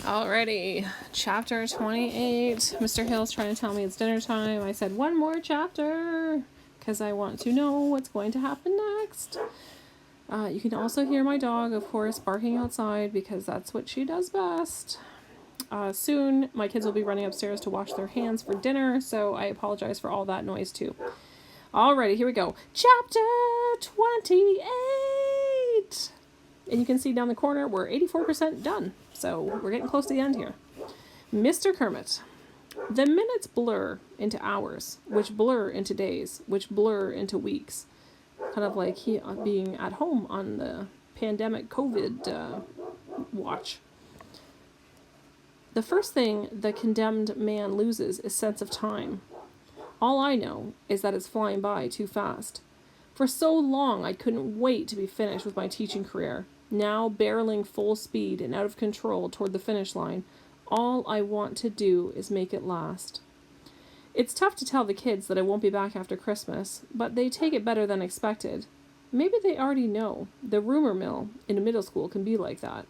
Alrighty, chapter 28. Mr. Hill's trying to tell me it's dinner time. I said one more chapter because I want to know what's going to happen next. You can also hear my dog, of course, barking outside because that's what she does best. Soon, my kids will be running upstairs to wash their hands for dinner, so I apologize for all that noise too. Alrighty, here we go. Chapter 28! And you can see down the corner, we're 84% done. So we're getting close to the end here. Mr. Kermit. The minutes blur into hours, which blur into days, which blur into weeks. Kind of like he being at home on the pandemic COVID watch. The first thing the condemned man loses is sense of time. All I know is that it's flying by too fast. For so long I couldn't wait to be finished with my teaching career. Now barreling full speed and out of control toward the finish line, all I want to do is make it last. It's tough to tell the kids that I won't be back after Christmas, but they take it better than expected. Maybe they already know. The rumor mill in a middle school can be like that.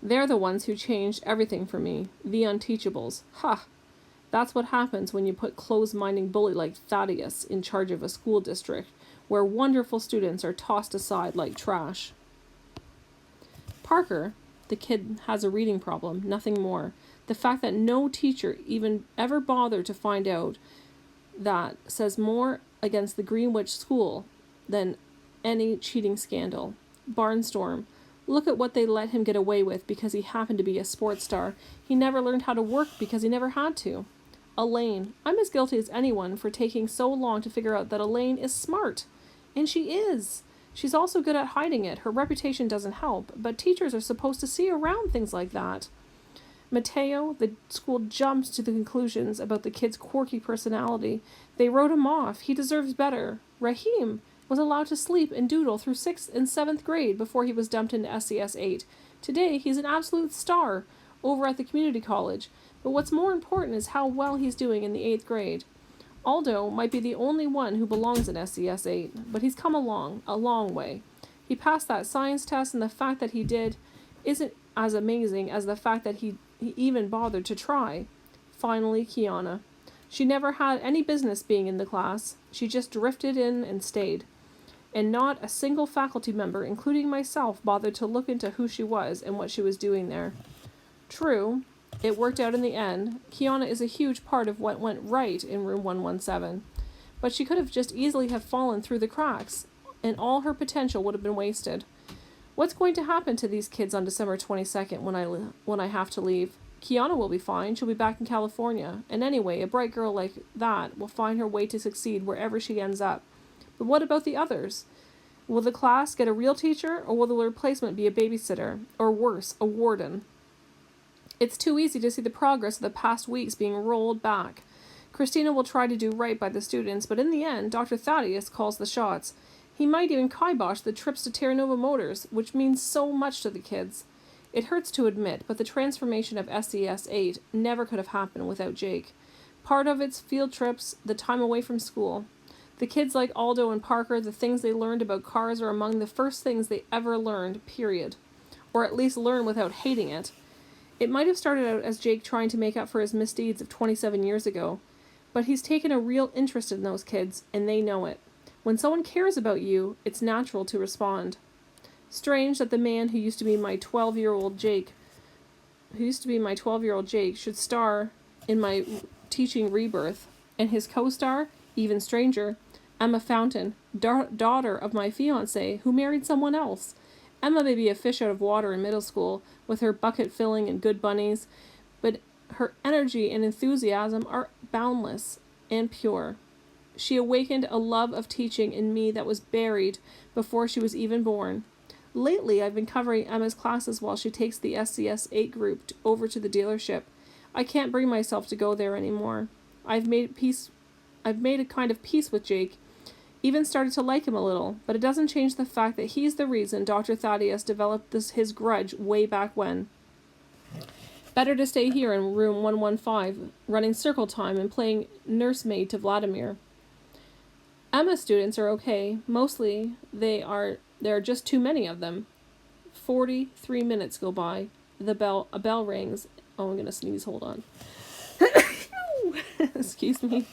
They're the ones who changed everything for me. The Unteachables. Ha! That's what happens when you put close-minded bully like Thaddeus in charge of a school district where wonderful students are tossed aside like trash. Parker, the kid has a reading problem, nothing more. The fact that no teacher even ever bothered to find out that says more against the Greenwich School than any cheating scandal. Barnstorm. Look at what they let him get away with because he happened to be a sports star. He never learned how to work because he never had to. Elaine. I'm as guilty as anyone for taking so long to figure out that Elaine is smart. And she is. She's also good at hiding it. Her reputation doesn't help, but teachers are supposed to see around things like that. Mateo, the school jumps to the conclusions about the kid's quirky personality. They wrote him off. He deserves better. Raheem was allowed to sleep and doodle through 6th and 7th grade before he was dumped into SCS 8. Today, he's an absolute star over at the community college. But what's more important is how well he's doing in the 8th grade. Aldo might be the only one who belongs in SCS 8, but he's come a long way. He passed that science test, and the fact that he did isn't as amazing as the fact that he even bothered to try. Finally, Kiana. She never had any business being in the class. She just drifted in and stayed. And not a single faculty member, including myself, bothered to look into who she was and what she was doing there. True. It worked out in the end. Kiana is a huge part of what went right in room 117. But she could have just easily have fallen through the cracks, and all her potential would have been wasted. What's going to happen to these kids on December 22nd when I have to leave? Kiana will be fine. She'll be back in California. And anyway, a bright girl like that will find her way to succeed wherever she ends up. But what about the others? Will the class get a real teacher, or will the replacement be a babysitter? Or worse, a warden? It's too easy to see the progress of the past weeks being rolled back. Christina will try to do right by the students, but in the end, Dr. Thaddeus calls the shots. He might even kibosh the trips to Terra Nova Motors, which means so much to the kids. It hurts to admit, but the transformation of SCS 8 never could have happened without Jake. Part of its field trips, the time away from school. The kids like Aldo and Parker, the things they learned about cars are among the first things they ever learned, period. Or at least learn without hating it. It might have started out as Jake trying to make up for his misdeeds of 27 years ago, but he's taken a real interest in those kids, and they know it. When someone cares about you, it's natural to respond. Strange that the man who used to be my 12-year-old Jake, should star in my teaching rebirth, and his co-star, even stranger, Emma Fountain, daughter of my fiancé, who married someone else. Emma may be a fish out of water in middle school, with her bucket filling and good bunnies, but her energy and enthusiasm are boundless and pure. She awakened a love of teaching in me that was buried before she was even born. Lately, I've been covering Emma's classes while she takes the SCS 8 group over to the dealership. I can't bring myself to go there anymore. I've made a kind of peace with Jake. Even started to like him a little, but it doesn't change the fact that he's the reason Dr. Thaddeus developed his grudge way back when. Better to stay here in room 115, running circle time and playing nursemaid to Vladimir. Emma's students are okay. Mostly there are just too many of them. 43 minutes go by. a bell rings. Oh, I'm gonna sneeze. Hold on. Excuse me.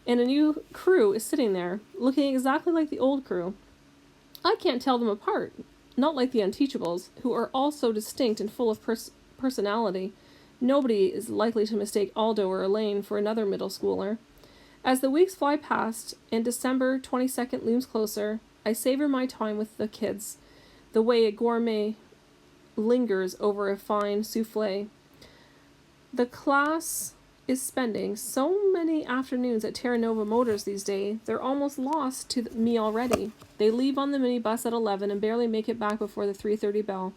And a new crew is sitting there, looking exactly like the old crew. I can't tell them apart. Not like the Unteachables, who are all so distinct and full of personality. Nobody is likely to mistake Aldo or Elaine for another middle schooler. As the weeks fly past and December 22nd looms closer, I savor my time with the kids, the way a gourmet lingers over a fine souffle. The class is spending so many afternoons at Terra Nova Motors these days, they're almost lost to me already. They leave on the minibus at 11 and barely make it back before the 3:30 bell.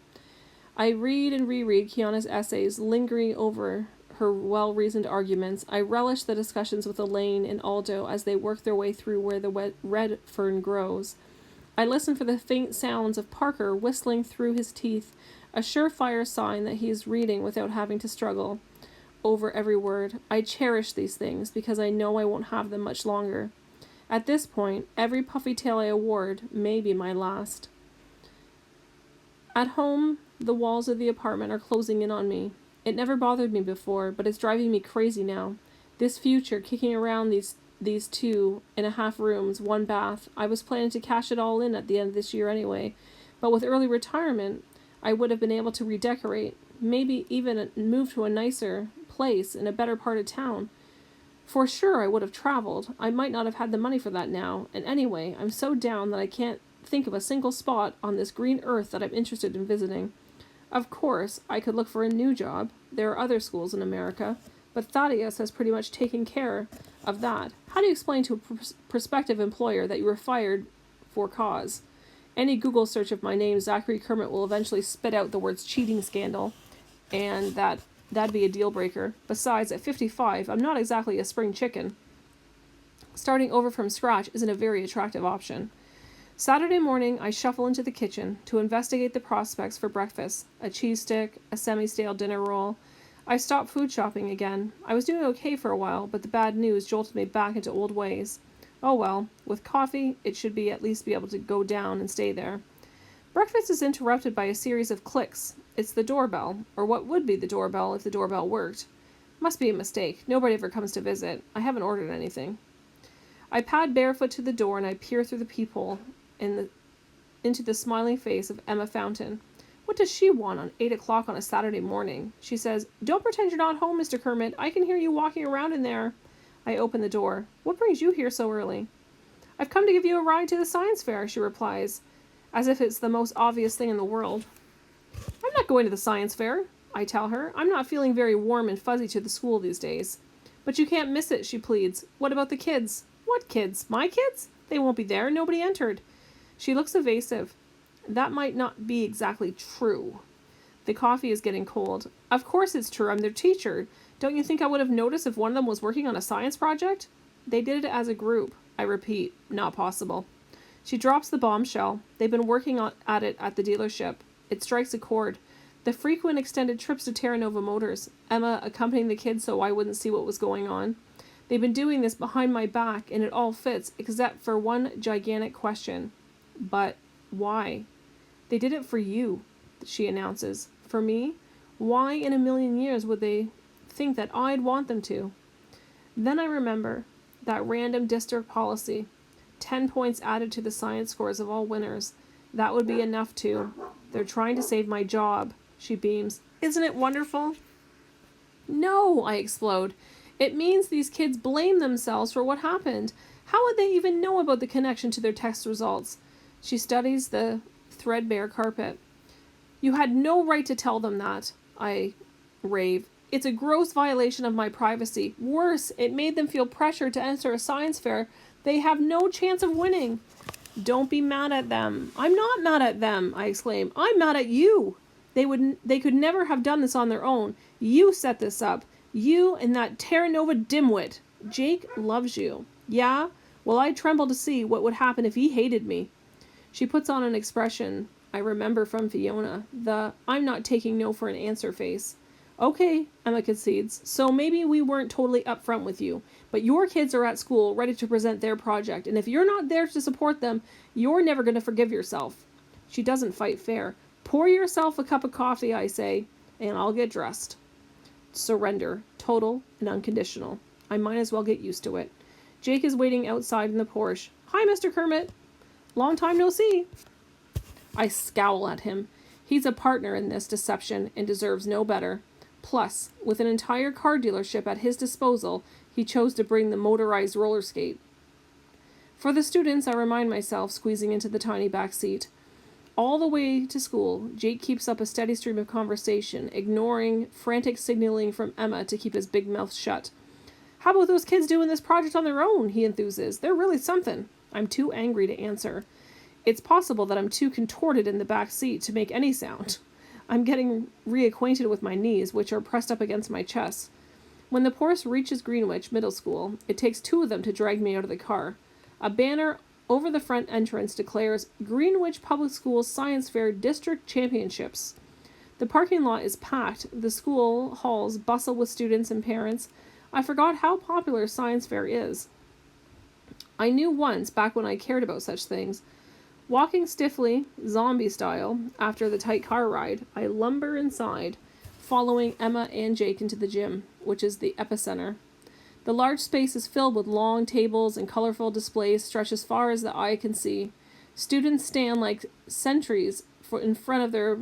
I read and reread Kiana's essays, lingering over her well-reasoned arguments. I relish the discussions with Elaine and Aldo as they work their way through where the red fern grows. I listen for the faint sounds of Parker whistling through his teeth, a surefire sign that he is reading without having to struggle over every word. I cherish these things because I know I won't have them much longer. At this point, every puffy tail I award may be my last. At home, the walls of the apartment are closing in on me. It never bothered me before, but it's driving me crazy now. This future, kicking around these 2.5 rooms, 1 bath. I was planning to cash it all in at the end of this year anyway, but with early retirement, I would have been able to redecorate, maybe even move to a nicer place in a better part of town. For sure I would have traveled. I might not have had the money for that now, and anyway, I'm so down that I can't think of a single spot on this green earth that I'm interested in visiting. Of course, I could look for a new job. There are other schools in America, but Thaddeus has pretty much taken care of that. How do you explain to a prospective employer that you were fired for cause? Any Google search of my name, Zachary Kermit, will eventually spit out the words cheating scandal, and that'd be a deal breaker. Besides, at 55, I'm not exactly a spring chicken. Starting over from scratch isn't a very attractive option. Saturday morning, I shuffle into the kitchen to investigate the prospects for breakfast. A cheese stick, a semi-stale dinner roll. I stopped food shopping again. I was doing okay for a while, but the bad news jolted me back into old ways. Oh well, with coffee, it should at least be able to go down and stay there. Breakfast is interrupted by a series of clicks. It's the doorbell, or what would be the doorbell if the doorbell worked. Must be a mistake. Nobody ever comes to visit. I haven't ordered anything. I pad barefoot to the door and I peer through the peephole into the smiling face of Emma Fountain. What does she want on 8 o'clock on a Saturday morning? She says, "Don't pretend you're not home, Mr. Kermit. I can hear you walking around in there." I open the door. "What brings you here so early?" "I've come to give you a ride to the science fair," she replies, as if it's the most obvious thing in the world. "I'm not going to the science fair," I tell her. "I'm not feeling very warm and fuzzy to the school these days." "But you can't miss it," she pleads. "What about the kids?" "What kids? My kids? They won't be there. Nobody entered." She looks evasive. That might not be exactly true. The coffee is getting cold. "Of course it's true. I'm their teacher. Don't you think I would have noticed if one of them was working on a science project?" "They did it as a group." I repeat, "Not possible." She drops the bombshell. They've been working at it at the dealership. It strikes a chord. The frequent extended trips to Terra Nova Motors, Emma accompanying the kids so I wouldn't see what was going on. They've been doing this behind my back, and it all fits, except for one gigantic question. But why? "They did it for you," she announces. "For me? Why in a million years would they think that I'd want them to?" Then I remember that random district policy. 10 points added to the science scores of all winners. That would be enough to. They're trying to save my job. She beams. "Isn't it wonderful?" "No," I explode. "It means these kids blame themselves for what happened. How would they even know about the connection to their test results?" She studies the threadbare carpet. "You had no right to tell them that," I rave. "It's a gross violation of my privacy. Worse, it made them feel pressure to enter a science fair they have no chance of winning." "Don't be mad at them." "I'm not mad at them," I exclaim. "I'm mad at you. They could never have done this on their own. You set this up. You and that Terra Nova dimwit. Jake loves you." "Yeah? Well, I tremble to see what would happen if he hated me." She puts on an expression I remember from Fiona, the "I'm not taking no for an answer" face. "Okay," Emma concedes, "so maybe we weren't totally upfront with you, but your kids are at school ready to present their project, and if you're not there to support them, you're never going to forgive yourself." She doesn't fight fair. Pour yourself a cup of coffee, I say, and I'll get dressed. Surrender, total and unconditional. I might as well get used to it. Jake is waiting outside in the porch. Hi, Mr. Kermit. Long time no see. I scowl at him. He's a partner in this deception and deserves no better. Plus, with an entire car dealership at his disposal, he chose to bring the motorized roller skate. For the students, I remind myself, squeezing into the tiny back seat. All the way to school, Jake keeps up a steady stream of conversation, ignoring frantic signaling from Emma to keep his big mouth shut. How about those kids doing this project on their own? He enthuses. They're really something. I'm too angry to answer. It's possible that I'm too contorted in the back seat to make any sound. I'm getting reacquainted with my knees, which are pressed up against my chest. When the Porce reaches Greenwich Middle School, it takes two of them to drag me out of the car. A banner over the front entrance declares Greenwich Public Schools Science Fair District Championships. The parking lot is packed. The school halls bustle with students and parents. I forgot how popular Science Fair is. I knew once, back when I cared about such things. Walking stiffly, zombie style, after the tight car ride, I lumber inside, following Emma and Jake into the gym, which is the epicenter. The large space is filled with long tables and colorful displays stretch as far as the eye can see. Students stand like sentries in front of their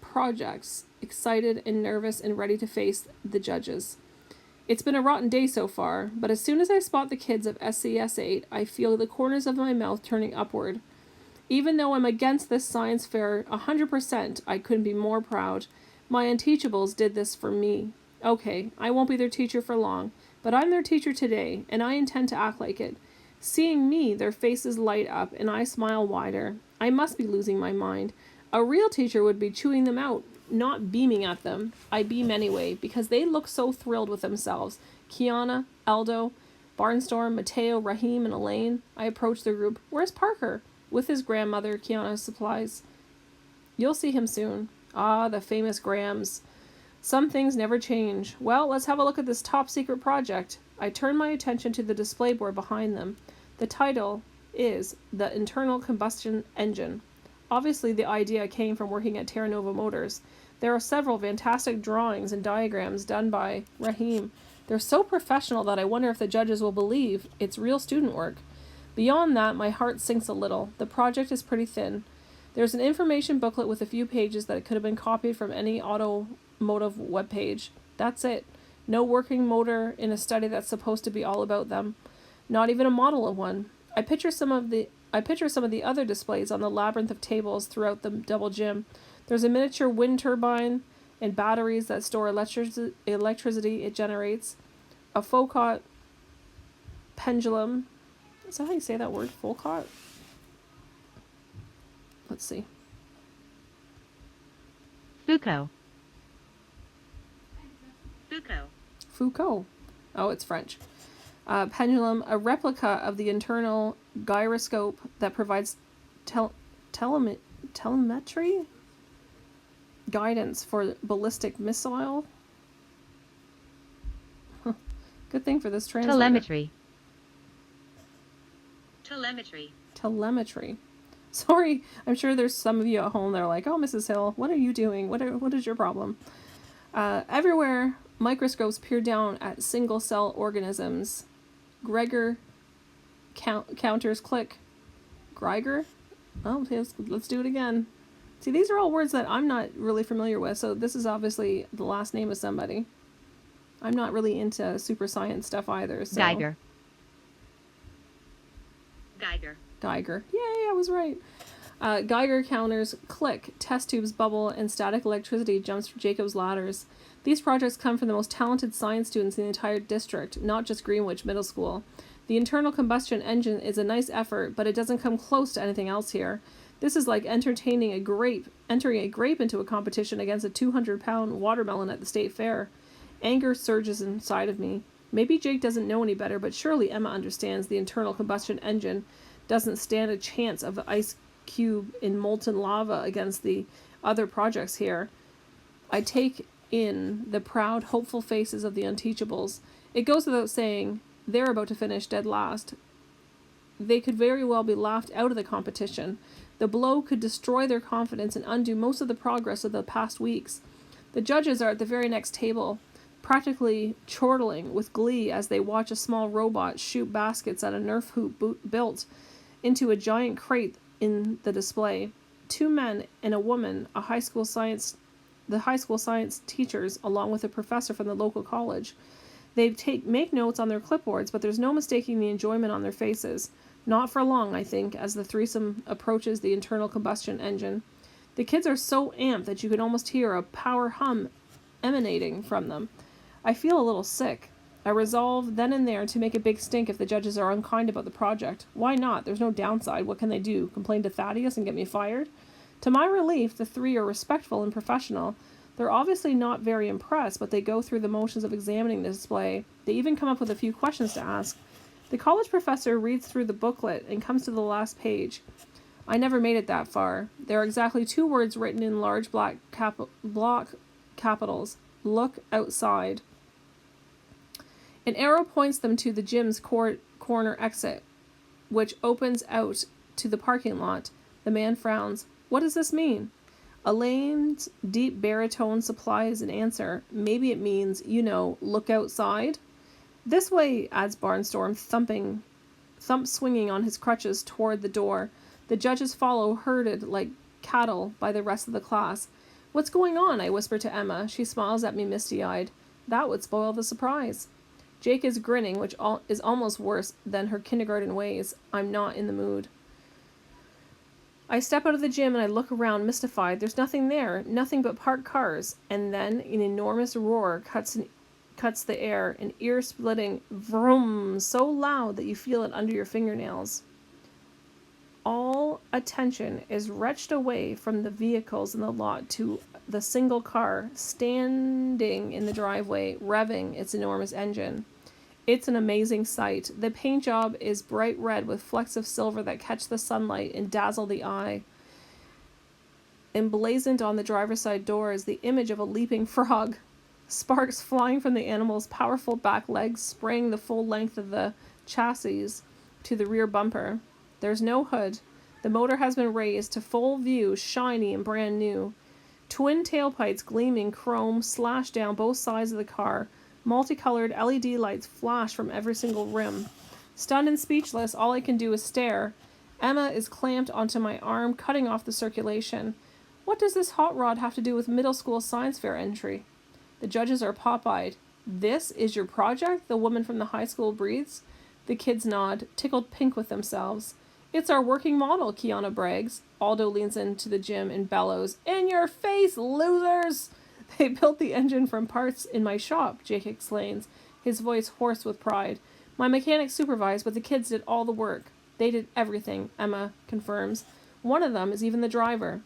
projects, excited and nervous and ready to face the judges. It's been a rotten day so far, but as soon as I spot the kids of SCS 8, I feel the corners of my mouth turning upward. Even though I'm against this science fair 100%, I couldn't be more proud. My Unteachables did this for me. Okay, I won't be their teacher for long, but I'm their teacher today, and I intend to act like it. Seeing me, their faces light up, and I smile wider. I must be losing my mind. A real teacher would be chewing them out, not beaming at them. I beam anyway, because they look so thrilled with themselves. Kiana, Aldo, Barnstorm, Mateo, Raheem, and Elaine. I approach the group. Where's Parker? With his grandmother, Kiana supplies. You'll see him soon. Ah, the famous Grams. Some things never change. Well, let's have a look at this top secret project. I turn my attention to the display board behind them. The title is The Internal Combustion Engine. Obviously, the idea came from working at Terra Nova Motors. There are several fantastic drawings and diagrams done by Raheem. They're so professional that I wonder if the judges will believe it's real student work. Beyond that, my heart sinks a little. The project is pretty thin. There's an information booklet with a few pages that could have been copied from any automotive webpage. That's it. No working motor in a study that's supposed to be all about them. Not even a model of one. I picture some of the other displays on the labyrinth of tables throughout the double gym. There's a miniature wind turbine and batteries that store electricity it generates. A Foucault pendulum. Is that how you say that word? Foucault? Let's see. Foucault. Foucault. Oh, it's French. Pendulum, a replica of the internal gyroscope that provides telemetry guidance for ballistic missile. Good thing for this translator. Telemetry. Sorry, I'm sure there's some of you at home that are like, oh, Mrs. Hill, what are you doing? What is your problem? Everywhere, microscopes peer down at single-cell organisms. Gregor counters click. Greiger? Oh, let's do it again. See, these are all words that I'm not really familiar with, so this is obviously the last name of somebody. I'm not really into super science stuff either. So. Geiger. Yay, I was right. Geiger counters click, test tubes bubble, and static electricity jumps from Jacob's ladders. These projects come from the most talented science students in the entire district, not just Greenwich Middle School. The internal combustion engine is a nice effort, but it doesn't come close to anything else here. This is like entering a grape into a competition against a 200-pound watermelon at the state fair. Anger surges inside of me. Maybe Jake doesn't know any better, but surely Emma understands the internal combustion engine doesn't stand a chance of the ice cube in molten lava against the other projects here. I take in the proud, hopeful faces of the Unteachables. It goes without saying, they're about to finish dead last. They could very well be laughed out of the competition. The blow could destroy their confidence and undo most of the progress of the past weeks. The judges are at the very next table, practically chortling with glee as they watch a small robot shoot baskets at a Nerf hoop built into a giant crate in the display. 2 men and a woman, the high school science teachers, along with a professor from the local college. They make notes on their clipboards, but there's no mistaking the enjoyment on their faces. Not for long, I think, as the threesome approaches the internal combustion engine. The kids are so amped that you can almost hear a power hum emanating from them. I feel a little sick. I resolve then and there to make a big stink if the judges are unkind about the project. Why not? There's no downside. What can they do? Complain to Thaddeus and get me fired? To my relief, the 3 are respectful and professional. They're obviously not very impressed, but they go through the motions of examining the display. They even come up with a few questions to ask. The college professor reads through the booklet and comes to the last page. I never made it that far. There are exactly 2 words written in large block capitals. Look outside. An arrow points them to the gym's corner exit, which opens out to the parking lot. The man frowns. What does this mean? Elaine's deep baritone supplies an answer. Maybe it means, look outside. This way, adds Barnstorm, thump swinging on his crutches toward the door. The judges follow, herded like cattle by the rest of the class. What's going on? I whisper to Emma. She smiles at me misty-eyed. That would spoil the surprise. Jake is grinning, which is almost worse than her kindergarten ways. I'm not in the mood. I step out of the gym and I look around, mystified. There's nothing there, nothing but parked cars. And then an enormous roar cuts the air, an ear-splitting vroom, so loud that you feel it under your fingernails. All attention is wrenched away from the vehicles in the lot to the single car standing in the driveway, revving its enormous engine. It's an amazing sight. The paint job is bright red with flecks of silver that catch the sunlight and dazzle the eye. Emblazoned on the driver's side door is the image of a leaping frog. Sparks flying from the animal's powerful back legs, spraying the full length of the chassis to the rear bumper. There's no hood. The motor has been raised to full view, shiny and brand new. Twin tailpipes gleaming chrome slash down both sides of the car. Multicolored LED lights flash from every single rim. Stunned and speechless, all I can do is stare. Emma is clamped onto my arm, cutting off the circulation. What does this hot rod have to do with middle school science fair entry? The judges are pop-eyed. This is your project? The woman from the high school breathes. The kids nod, tickled pink with themselves. It's our working model, Kiana brags. Aldo leans into the gym and bellows, In your face, losers! They built the engine from parts in my shop, Jake explains, his voice hoarse with pride. My mechanic supervised, but the kids did all the work. They did everything, Emma confirms. One of them is even the driver.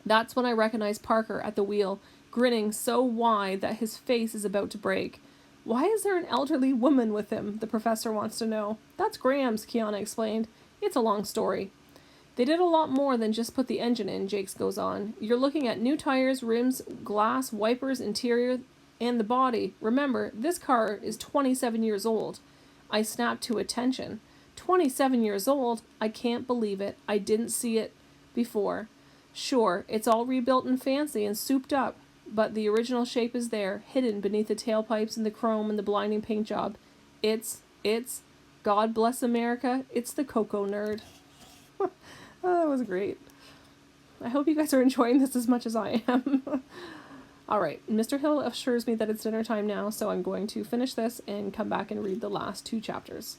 That's when I recognize Parker at the wheel, grinning so wide that his face is about to break. Why is there an elderly woman with him? The professor wants to know. That's Graham's, Kiana explained. It's a long story. They did a lot more than just put the engine in, Jakes goes on. You're looking at new tires, rims, glass, wipers, interior, and the body. Remember, this car is 27 years old. I snap to attention. 27 years old? I can't believe it. I didn't see it before. Sure, it's all rebuilt and fancy and souped up, but the original shape is there, hidden beneath the tailpipes and the chrome and the blinding paint job. It's, God bless America, it's the Coco Nerd. Oh, that was great. I hope you guys are enjoying this as much as I am. All right, Mr. Hill assures me that it's dinner time now, so I'm going to finish this and come back and read the last 2 chapters.